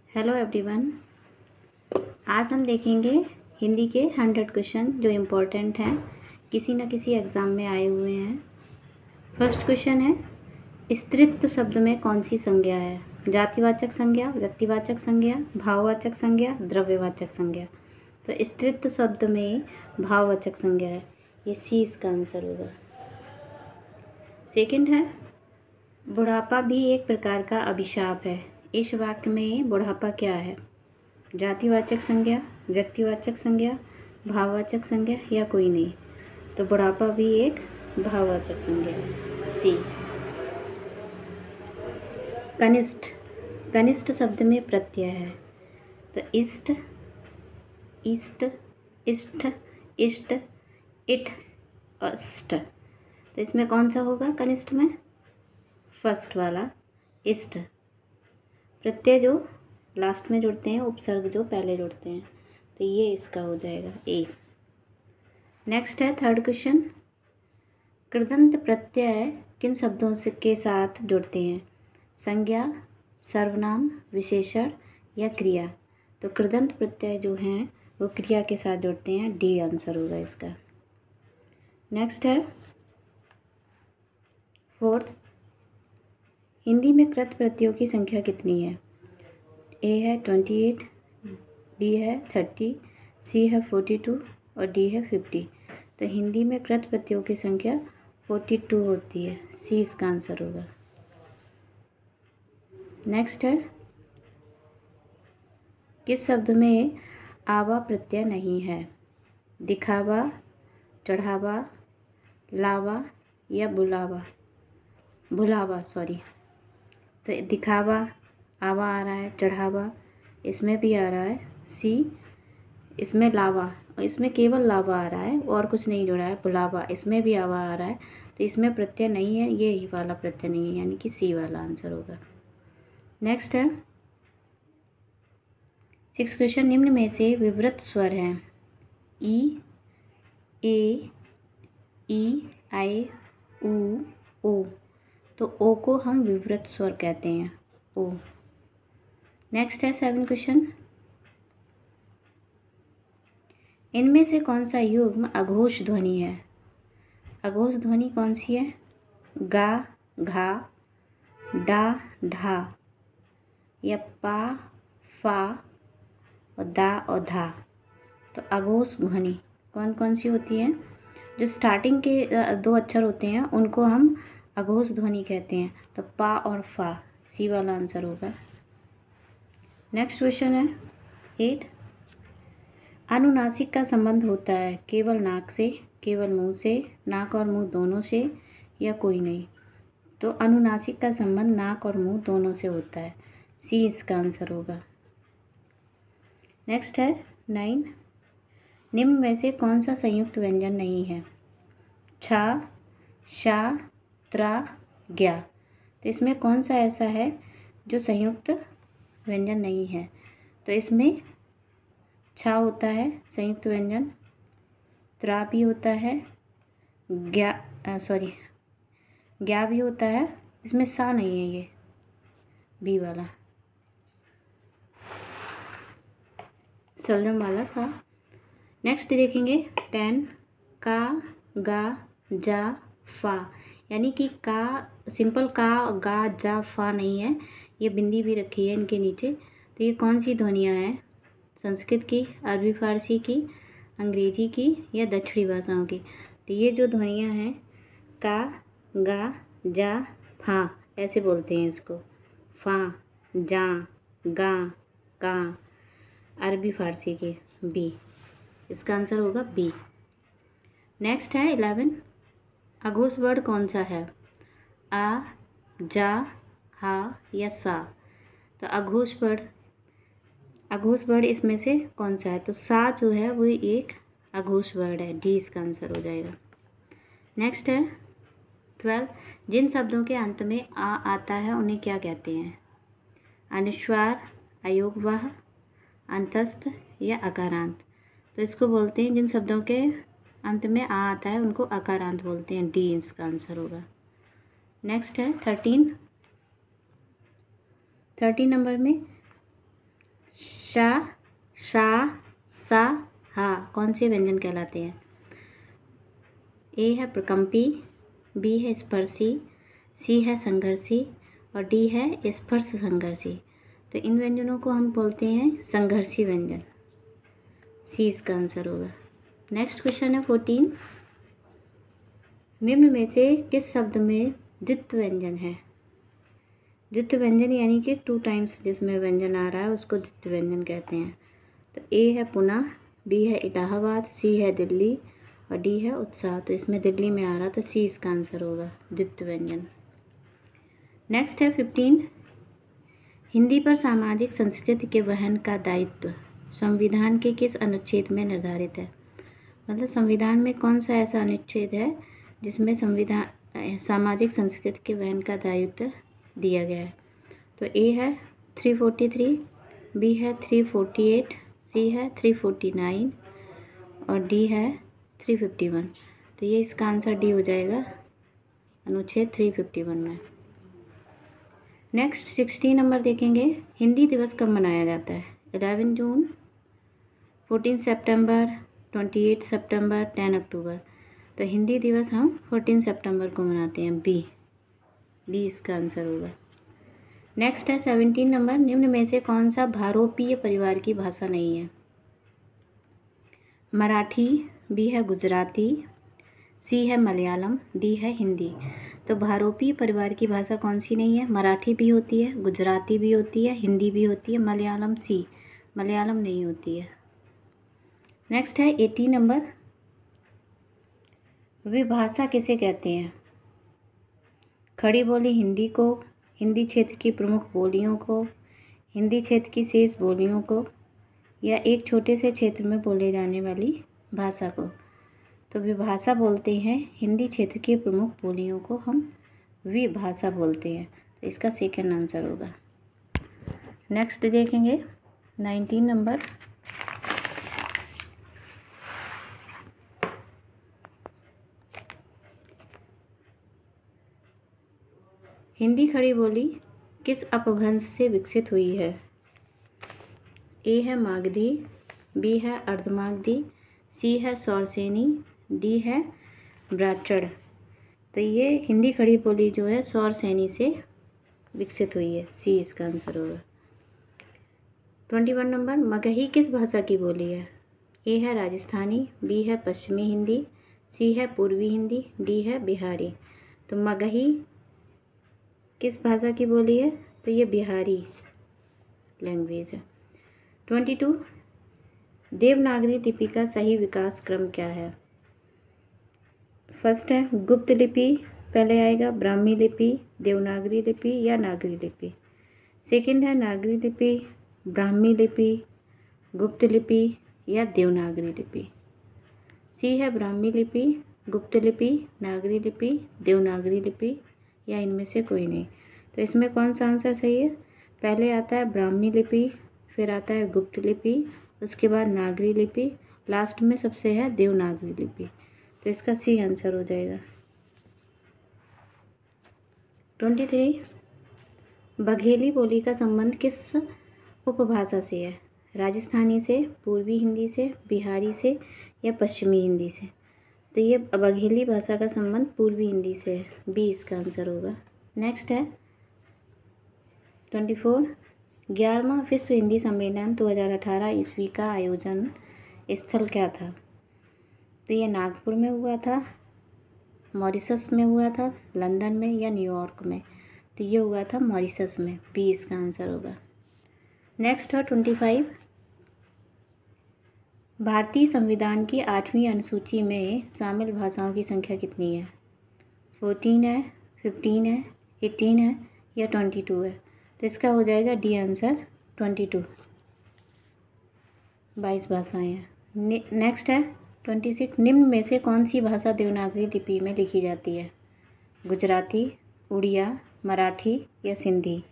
Hello everyone. आज हम देखेंगे हिंदी के 100 क्वेश्चन जो इम्पोर्टेंट हैं, किसी न किसी एग्ज़ाम में आए हुए हैं। फर्स्ट क्वेश्चन है, स्त्रीत्व शब्द में कौन सी संज्ञा है? जातिवाचक संज्ञा, व्यक्तिवाचक संज्ञा, भाववाचक संज्ञा, द्रव्यवाचक संज्ञा। तो स्त्रीत्व शब्द में भाववाचक संज्ञा है, ये सी इसका आंसर होगा। सेकंड है, बुढ़ापा भी एक प्रकार का अभिशाप है। इस वाक्य में बुढ़ापा क्या है? जातिवाचक संज्ञा, व्यक्तिवाचक संज्ञा, भाववाचक संज्ञा या कोई नहीं? तो बुढ़ापा भी एक भाववाचक संज्ञा है, सी। कनिष्ठ, कनिष्ठ शब्द में प्रत्यय है, तो इष्ट, इष्ट, इष्ट, इष्ट, इठ, अष्ट। तो इसमें कौन सा होगा कनिष्ठ में? फर्स्ट वाला, इष्ट। प्रत्यय जो लास्ट में जुड़ते हैं, उपसर्ग जो पहले जुड़ते हैं, तो ये इसका हो जाएगा ए। नेक्स्ट है थर्ड क्वेश्चन, कृदंत प्रत्यय किन शब्दों से के साथ जुड़ते हैं? संज्ञा, सर्वनाम, विशेषण या क्रिया? तो कृदंत प्रत्यय जो हैं वो क्रिया के साथ जुड़ते हैं, डी आंसर होगा इसका। नेक्स्ट है फोर्थ, हिंदी में कृत प्रत्ययों की संख्या कितनी है? ए है 28, बी है 30, सी है 42 और डी है 50। तो हिंदी में कृत प्रत्ययों की संख्या 42 होती है, सी इसका आंसर होगा। नेक्स्ट है, किस शब्द में आवा प्रत्यय नहीं है? दिखावा, चढ़ावा, लावा या बुलावा? भुलावा, सॉरी। तो दिखावा आवा आ रहा है, चढ़ावा इसमें भी आ रहा है, सी। इसमें लावा, इसमें केवल लावा आ रहा है और कुछ नहीं जुड़ा है। बुलावा इसमें भी आवा आ रहा है, तो इसमें प्रत्यय नहीं है, ये ही वाला प्रत्यय नहीं है, यानी कि सी वाला आंसर होगा। नेक्स्ट है सिक्स क्वेश्चन, निम्न में से विवृत स्वर हैं ई, ए, ई, आई, ऊ, ओ। तो ओ को हम विवृत स्वर कहते हैं, ओ। नेक्स्ट है सेवन क्वेश्चन, इनमें से कौन सा युग्म अघोष ध्वनि है? अघोष ध्वनि कौन सी है? गा, घा, डा, ढा या पा, फा और दा और धा। तो अघोष ध्वनि कौन कौन सी होती है? जो स्टार्टिंग के दो अक्षर होते हैं उनको हम अघोष ध्वनि कहते हैं, तो पा और फा, सी वाला आंसर होगा। नेक्स्ट क्वेश्चन है 8, अनुनासिक का संबंध होता है केवल नाक से, केवल मुंह से, नाक और मुंह दोनों से या कोई नहीं? तो अनुनासिक का संबंध नाक और मुंह दोनों से होता है, सी इसका आंसर होगा। नेक्स्ट है 9, निम्न में से कौन सा संयुक्त व्यंजन नहीं है? छा, शा, त्रा, ज्ञा। तो इसमें कौन सा ऐसा है जो संयुक्त व्यंजन नहीं है? तो इसमें छा होता है संयुक्त व्यंजन, त्रा भी होता है, ज्ञा भी होता है, इसमें सा नहीं है, ये बी वाला सलजम वाला सा। नेक्स्ट देखेंगे 10, का, गा, जा, फा। यानी कि का, सिंपल का, गा, जा, फा नहीं है, ये बिंदी भी रखी है इनके नीचे। तो ये कौन सी ध्वनियाँ हैं? संस्कृत की, अरबी फारसी की, अंग्रेजी की या दक्षिणी भाषाओं की? तो ये जो ध्वनियाँ हैं का, गा, जा, फा, ऐसे बोलते हैं इसको। फा, जा, गा, का, अरबी फारसी के, बी। इसका आंसर होगा बी। नेक्स्ट है 11, अघोष वर्ड कौन सा है? आ, जा, हा या सा? तो अघोष वर्ड इसमें से कौन सा है? तो सा जो है वो एक अघोष वर्ड है, डी इसका आंसर हो जाएगा। नेक्स्ट है 12, जिन शब्दों के अंत में आ आता है उन्हें क्या कहते हैं? अनुस्वार, अयोगवाह, अंतस्थ या अकारांत? तो इसको बोलते हैं, जिन शब्दों के अंत में आ आता है उनको अकारांत बोलते हैं, डी इसका आंसर होगा। नेक्स्ट है 13 नंबर में शा, शा, सा, हा कौन से व्यंजन कहलाते हैं? ए है प्रकंपी, बी है स्पर्शी, सी है संघर्षी और डी है स्पर्श संघर्षी। तो इन व्यंजनों को हम बोलते हैं संघर्षी व्यंजन। सी इसका आंसर होगा। नेक्स्ट क्वेश्चन है 14। निम्न में से किस शब्द में द्वित्व व्यंजन है? द्वित्व व्यंजन यानी कि 2 टाइम्स जिसमें व्यंजन आ रहा है उसको द्वित्व व्यंजन कहते हैं। तो ए है पुणे, बी है इलाहाबाद, सी है दिल्ली और डी है उत्साह। तो इसमें दिल्ली में आ रहा तो सी इसका आंसर होगा, द्वित्व व्यंजन। नेक्स्ट है 15। हिंदी पर सामाजिक संस्कृति के वहन का दायित्व संविधान के किस अनुच्छेद में निर्धारित है? मतलब संविधान में कौन सा ऐसा अनुच्छेद है जिसमें सामाजिक संस्कृति के वहन का दायित्व दिया गया है? तो ए है 343, बी है 348, सी है 349 और डी है 351। तो ये इसका आंसर डी हो जाएगा, अनुच्छेद 351 में। नेक्स्ट 16 नंबर देखेंगे। हिंदी दिवस कब मनाया जाता है? 11 जून, 14 सितंबर, 28 सितंबर, 10 अक्टूबर। तो हिंदी दिवस हम 14 सितंबर को मनाते हैं। बी इसका आंसर होगा। नेक्स्ट है 17 नंबर। निम्न में से कौन सा भारोपीय परिवार की भाषा नहीं है? मराठी, बी है गुजराती, सी है मलयालम, डी है हिंदी। तो भारोपीय परिवार की भाषा कौन सी नहीं है? मराठी भी होती है, गुजराती भी होती है, हिंदी भी होती है, मलयालम सी, मलयालम नहीं होती है। नेक्स्ट है 18 नंबर। विभाषा किसे कहते हैं? खड़ी बोली हिंदी को, हिंदी क्षेत्र की प्रमुख बोलियों को, हिंदी क्षेत्र की शेष बोलियों को या एक छोटे से क्षेत्र में बोले जाने वाली भाषा को। तो विभाषा बोलते हैं हिंदी क्षेत्र की प्रमुख बोलियों को हम विभाषा बोलते हैं। तो इसका सेकंड आंसर होगा। नेक्स्ट देखेंगे 19 नंबर। हिंदी खड़ी बोली किस अपभ्रंश से विकसित हुई है? ए है मागधी, बी है अर्धमागधी, सी है सौरसेनी, डी है ब्राह्मण। तो ये हिंदी खड़ी बोली जो है सौरसेनी से विकसित हुई है। सी इसका आंसर होगा। 21 नंबर। मगही किस भाषा की बोली है? ए है राजस्थानी, बी है पश्चिमी हिंदी, सी है पूर्वी हिंदी, डी है बिहारी। तो मगही किस भाषा की बोली है? तो ये बिहारी लैंग्वेज है। 22। देवनागरी लिपि का सही विकास क्रम क्या है? फर्स्ट है गुप्त लिपि पहले आएगा, ब्राह्मी लिपि, देवनागरी लिपि या नागरी लिपि। सेकंड है नागरी लिपि, ब्राह्मी लिपि, गुप्त लिपि या देवनागरी लिपि। सी है ब्राह्मी लिपि, गुप्त लिपि, नागरी लिपि, देवनागरी लिपि या इनमें से कोई नहीं। तो इसमें कौन सा आंसर सही है? पहले आता है ब्राह्मी लिपि, फिर आता है गुप्त लिपि, उसके बाद नागरी लिपि, लास्ट में सबसे है देवनागरी लिपि। तो इसका सी आंसर हो जाएगा। 23। बघेली बोली का संबंध किस उपभाषा से है? राजस्थानी से, पूर्वी हिंदी से, बिहारी से या पश्चिमी हिंदी से। तो ये बघेली भाषा का संबंध पूर्वी हिंदी से है। बी इसका आंसर होगा। नेक्स्ट है 24। 11वां विश्व हिंदी सम्मेलन 2018 ईस्वी का आयोजन स्थल क्या था? तो ये नागपुर में हुआ था, मॉरिशस में हुआ था, लंदन में या न्यूयॉर्क में। तो ये हुआ था मॉरिशस में। बी इसका आंसर होगा। नेक्स्ट है 25। भारतीय संविधान की 8वीं अनुसूची में शामिल भाषाओं की संख्या कितनी है? 14 है, 15 है, 18 है या 22 है। तो इसका हो जाएगा डी आंसर 22। 22 भाषाएँ हैं। नेक्स्ट है 26। निम्न में से कौन सी भाषा देवनागरी लिपि में लिखी जाती है? गुजराती, उड़िया, मराठी या सिंधी।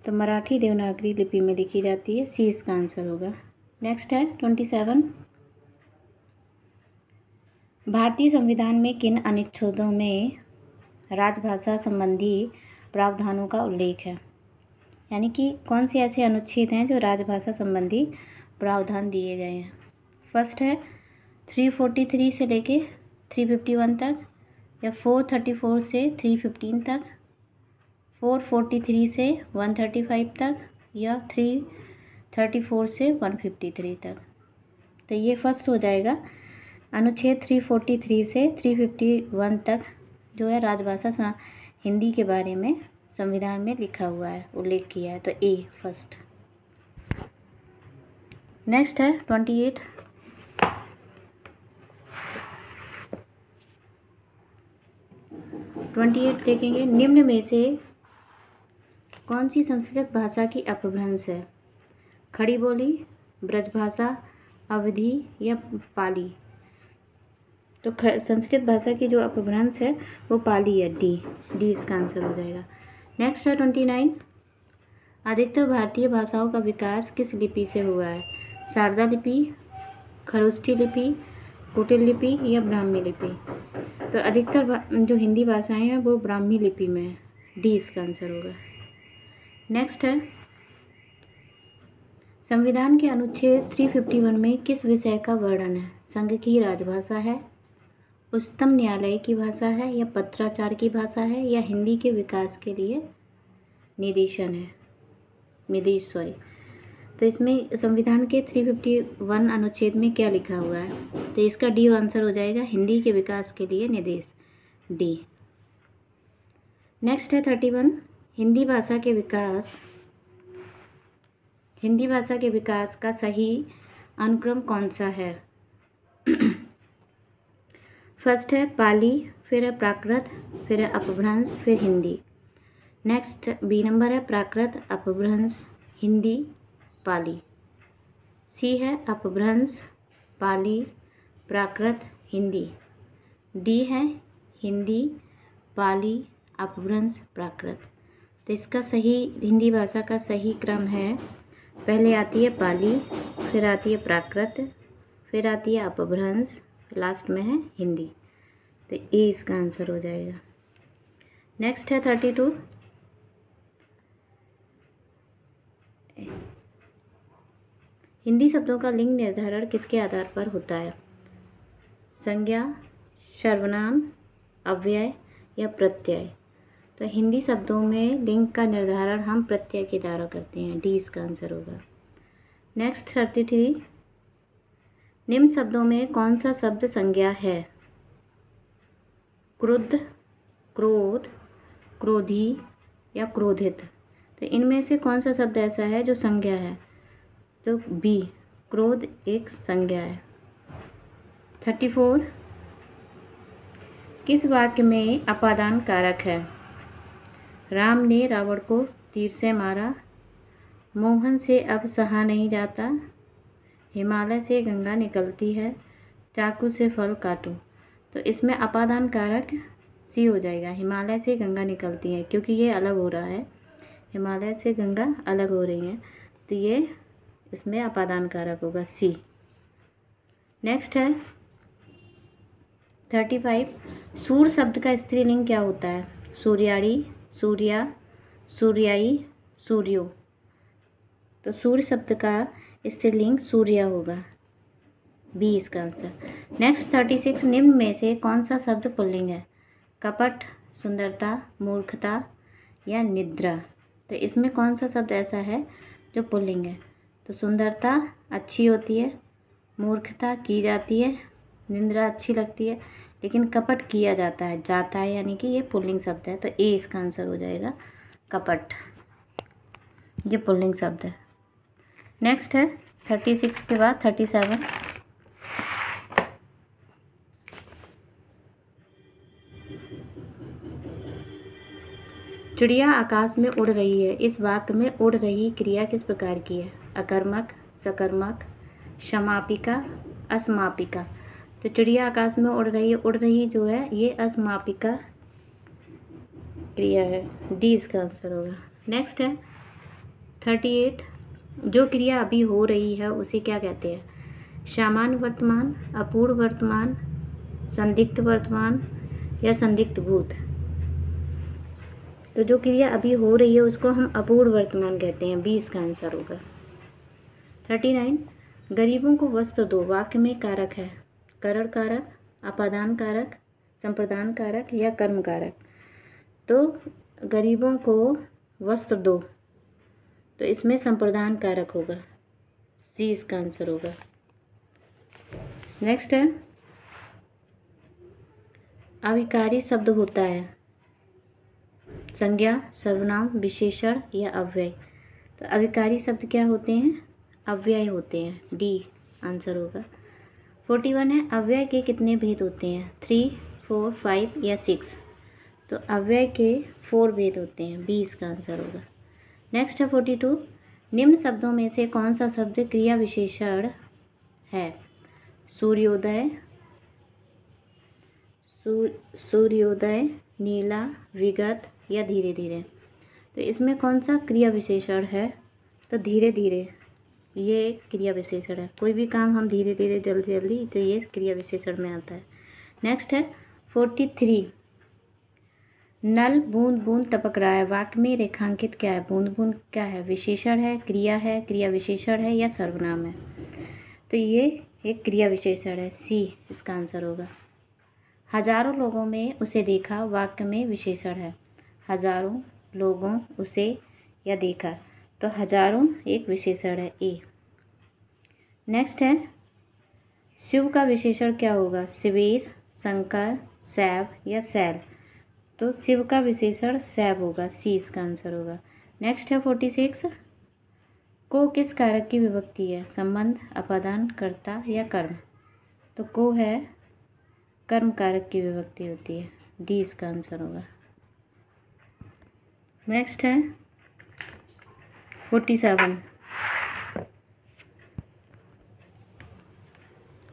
तो मराठी देवनागरी लिपि में लिखी जाती है। सी इसका आंसर होगा। नेक्स्ट है 27। भारतीय संविधान में किन अनुच्छेदों में राजभाषा संबंधी प्रावधानों का उल्लेख है? यानी कि कौन से ऐसे अनुच्छेद हैं जो राजभाषा संबंधी प्रावधान दिए गए हैं। फर्स्ट है 343 से लेके 351 तक, या 434 से 315 तक, 443 से 135 तक, या 334 से 153 तक। तो ये फर्स्ट हो जाएगा। अनुच्छेद 343 से 351 तक जो है राजभाषा हिंदी के बारे में संविधान में लिखा हुआ है, उल्लेख किया है, तो ए फर्स्ट। नेक्स्ट है 28 देखेंगे। निम्न में से कौन सी संस्कृत भाषा की अपभ्रंश है? खड़ी बोली, ब्रजभाषा, अवधी या पाली? तो संस्कृत भाषा की जो अपभ्रंश है वो पाली है, डी इसका आंसर हो जाएगा। नेक्स्ट है 29 अधिकतर भारतीय भाषाओं का विकास किस लिपि से हुआ है? शारदा लिपि, खरोष्ठी लिपि, कुटिल लिपि या ब्राह्मी लिपि? तो अधिकतर जो हिंदी भाषाएं हैं वो ब्राह्मी लिपि में है, डी इसका आंसर होगा। नेक्स्ट है संविधान के अनुच्छेद 351 में किस विषय का वर्णन है? संघ की राजभाषा है, उच्चतम न्यायालय की भाषा है, या पत्राचार की भाषा है, या हिंदी के विकास के लिए निर्देश। तो इसमें संविधान के 351 अनुच्छेद में क्या लिखा हुआ है? तो इसका डी आंसर हो जाएगा, हिंदी के विकास के लिए निर्देश, डी। नेक्स्ट है 31 हिंदी भाषा के विकास का सही अनुक्रम कौन सा है? फर्स्ट है पाली, फिर है प्राकृत, फिर है अपभ्रंश, फिर हिंदी। नेक्स्ट बी नंबर है प्राकृत, अपभ्रंश, हिंदी, पाली। सी है अपभ्रंश, पाली, प्राकृत, हिंदी। डी है हिंदी, पाली, अपभ्रंश, प्राकृत। तो इसका सही हिंदी भाषा का सही क्रम है, पहले आती है पाली, फिर आती है प्राकृत, फिर आती है अपभ्रंश, लास्ट में है हिंदी। तो ए इसका आंसर हो जाएगा। नेक्स्ट है 32 हिंदी शब्दों का लिंग निर्धारण किसके आधार पर होता है? संज्ञा, सर्वनाम, अव्यय या प्रत्यय? तो हिंदी शब्दों में लिंग का निर्धारण हम प्रत्यय के द्वारा करते हैं, डी इसका आंसर होगा। नेक्स्ट 33 निम्न शब्दों में कौन सा शब्द संज्ञा है? क्रुद्ध, क्रोध, क्रोधी या क्रोधित? तो इनमें से कौन सा शब्द ऐसा है जो संज्ञा है? तो बी, क्रोध एक संज्ञा है। 34 किस वाक्य में अपादान कारक है? राम ने रावण को तीर से मारा, मोहन से अब सहा नहीं जाता, हिमालय से गंगा निकलती है, चाकू से फल काटो। तो इसमें अपादान कारक सी हो जाएगा, हिमालय से गंगा निकलती है, क्योंकि ये अलग हो रहा है, हिमालय से गंगा अलग हो रही हैं, तो ये इसमें अपादान कारक होगा, सी। नेक्स्ट है 35 सूर्य शब्द का स्त्रीलिंग क्या होता है? सूर्याड़ी, सूर्या, सूर्याई, सूर्यो। तो सूर्य शब्द का स्त्रीलिंग सूर्या होगा, बी इसका आंसर। नेक्स्ट 36 निम्न में से कौन सा शब्द पुल्लिंग है? कपट, सुंदरता, मूर्खता या निद्रा? तो इसमें कौन सा शब्द ऐसा है जो पुल्लिंग है? तो सुंदरता अच्छी होती है, मूर्खता की जाती है, निद्रा अच्छी लगती है, लेकिन कपट किया जाता है, यानी कि ये पुल्लिंग शब्द है, तो ए इसका आंसर हो जाएगा, कपट, ये पुल्लिंग शब्द है। नेक्स्ट है 36 के बाद 37 चिड़िया आकाश में उड़ रही है, इस वाक्य में उड़ रही क्रिया किस प्रकार की है? अकर्मक, सकर्मक, समापिका, असमापिका? तो चिड़िया आकाश में उड़ रही जो है ये असमापिका क्रिया है, डी इसका आंसर होगा। नेक्स्ट है 38 जो क्रिया अभी हो रही है उसे क्या कहते हैं? सामान्य वर्तमान, अपूर्ण वर्तमान, संदिग्ध वर्तमान या संदिग्ध भूत? तो जो क्रिया अभी हो रही है उसको हम अपूर्ण वर्तमान कहते हैं। 20 का आंसर होगा। 39, गरीबों को वस्त्र दो वाक्य में कारक है करण कारक, अपादान कारक, संप्रदान कारक या कर्म कारक। तो गरीबों को वस्त्र दो, तो इसमें संप्रदान कारक होगा, सी इसका आंसर होगा। नेक्स्ट है, अविकारी शब्द होता है संज्ञा, सर्वनाम, विशेषण या अव्यय। तो अविकारी शब्द क्या होते हैं? अव्यय होते हैं, डी आंसर होगा। 41 है, अव्यय के कितने भेद होते हैं? 3, 4, 5 या 6। तो अव्यय के 4 भेद होते हैं, 20 का आंसर होगा। नेक्स्ट है 42, निम्न शब्दों में से कौन सा शब्द क्रिया विशेषण है? सूर्योदय, सूर्योदय, नीला, विगत या धीरे धीरे। तो इसमें कौन सा क्रिया विशेषण है? तो धीरे धीरे, ये एक क्रिया विशेषण है। कोई भी काम हम धीरे धीरे जल्दी जल्दी, तो ये क्रिया विशेषण में आता है। नेक्स्ट है 43, नल बूंद बूंद टपक रहा है वाक्य में रेखांकित क्या है? बूंद बूंद क्या है? विशेषण है, क्रिया विशेषण है या सर्वनाम है? तो ये एक क्रिया विशेषण है, सी इसका आंसर होगा। हजारों लोगों में उसे देखा वाक्य में विशेषण है। हजारों लोगों उसे या देखा, तो हजारों एक विशेषण है, ए। नेक्स्ट है, शिव का विशेषण क्या होगा? शिवेश, शंकर, शैव या शैल। तो शिव का विशेषण शैव होगा, सी इसका आंसर होगा। नेक्स्ट है 46, को किस कारक की विभक्ति है? संबंध, अपादान, कर्ता या कर्म। तो को है कर्म कारक की विभक्ति होती है, डी इसका आंसर होगा। नेक्स्ट है 47,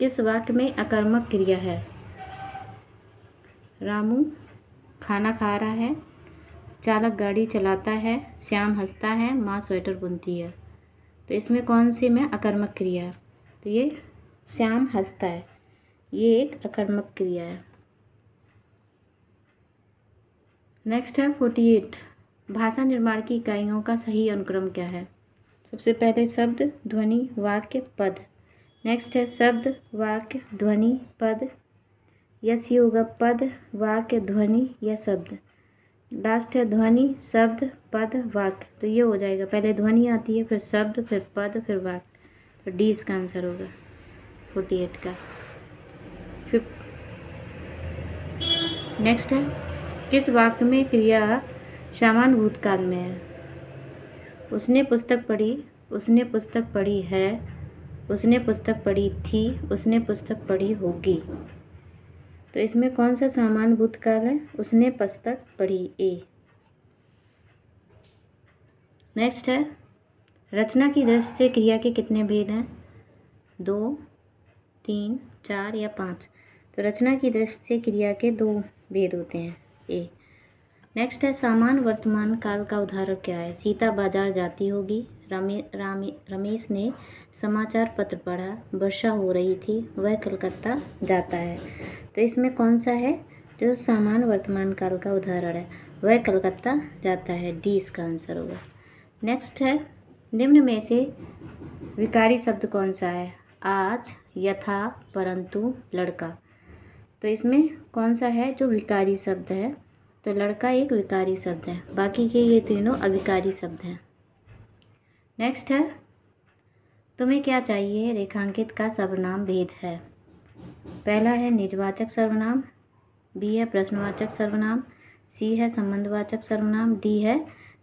किस वाक्य में अकर्मक क्रिया है? रामू खाना खा रहा है, चालक गाड़ी चलाता है, श्याम हंसता है, माँ स्वेटर बुनती है। तो इसमें कौन सी में अकर्मक क्रिया है? तो ये श्याम हंसता है, ये एक अकर्मक क्रिया है। नेक्स्ट है 48, भाषा निर्माण की इकाइयों का सही अनुक्रम क्या है? सबसे पहले शब्द, ध्वनि, वाक्य, पद। नेक्स्ट है शब्द, वाक्य, ध्वनि, पद, या सी होगा पद, वाक्य, ध्वनि या शब्द। लास्ट है ध्वनि, शब्द, पद, वाक्य। तो ये हो जाएगा, पहले ध्वनि आती है, फिर शब्द, फिर पद, फिर वाक्य। तो डी इसका आंसर होगा 48 का। नेक्स्ट है, किस वाक्य में क्रिया समान भूतकाल में है? उसने पुस्तक पढ़ी, उसने पुस्तक पढ़ी है, उसने पुस्तक पढ़ी थी, उसने पुस्तक पढ़ी होगी। तो इसमें कौन सा समान भूतकाल है? उसने पुस्तक पढ़ी, ए। नेक्स्ट है, रचना की दृष्टि से क्रिया के कितने भेद हैं? 2, 3, 4 या 5। तो रचना की दृष्टि से क्रिया के 2 भेद होते हैं, ए। नेक्स्ट है, समान वर्तमान काल का उदाहरण क्या है? सीता बाजार जाती होगी, रमेश ने समाचार पत्र पढ़ा, वर्षा हो रही थी, वह कलकत्ता जाता है। तो इसमें कौन सा है जो समान वर्तमान काल का उदाहरण है? वह कलकत्ता जाता है, डी इसका आंसर होगा। नेक्स्ट है, निम्न में से विकारी शब्द कौन सा है? आज, यथा, परंतु, लड़का। तो इसमें कौन सा है जो विकारी शब्द है? तो लड़का एक विकारी शब्द है, बाकी के ये तीनों अविकारी शब्द हैं। नेक्स्ट है, तुम्हें क्या चाहिए रेखांकित का सर्वनाम भेद है? पहला है निजवाचक सर्वनाम, बी है प्रश्नवाचक सर्वनाम, सी है संबंधवाचक सर्वनाम, डी है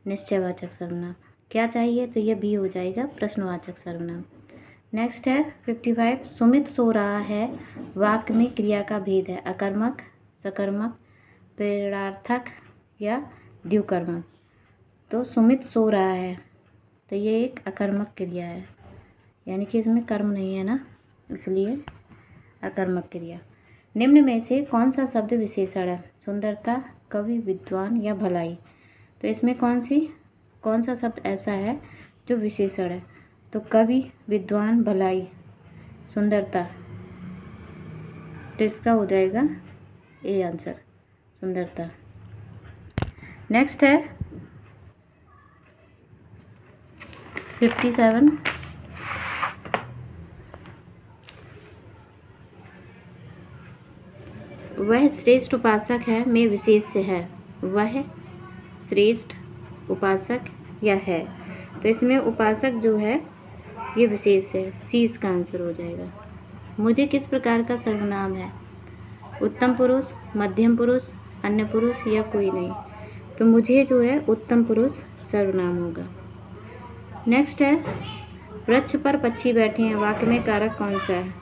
निश्चयवाचक सर्वनाम। क्या चाहिए? तो ये बी हो जाएगा, प्रश्नवाचक सर्वनाम। नेक्स्ट है 55, सुमित सो रहा है वाक्य में क्रिया का भेद है? अकर्मक, सकर्मक, प्रेरणार्थक या द्विकर्मक। तो सुमित सो रहा है, तो ये एक अकर्मक क्रिया है, यानी कि इसमें कर्म नहीं है ना, इसलिए अकर्मक क्रिया। निम्न में से कौन सा शब्द विशेषण है? सुंदरता, कवि, विद्वान या भलाई। तो इसमें कौन सा शब्द ऐसा है जो विशेषण है? तो कवि, विद्वान, भलाई, सुंदरता। तो इसका हो जाएगा ए आंसर, सुंदरता। नेक्स्ट है 57। वह श्रेष्ठ उपासक है में विशेष से है। वह श्रेष्ठ उपासक या है, तो इसमें उपासक जो है ये विशेष है, सी इसका आंसर हो जाएगा। मुझे किस प्रकार का सर्वनाम है? उत्तम पुरुष, मध्यम पुरुष, अन्य पुरुष या कोई नहीं। तो मुझे जो है उत्तम पुरुष सर्वनाम होगा। नेक्स्ट है, वृक्ष पर पक्षी बैठे हैं, वाक्य में कारक कौन सा है?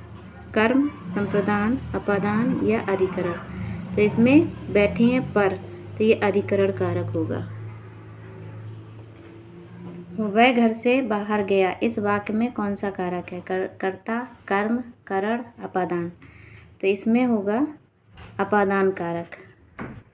कर्म, संप्रदान, अपादान या अधिकरण। तो इसमें बैठे हैं पर, तो ये अधिकरण कारक होगा। वह घर से बाहर गया, इस वाक्य में कौन सा कारक है? कर्ता, कर्म, करण, अपादान। तो इसमें होगा अपादान कारक।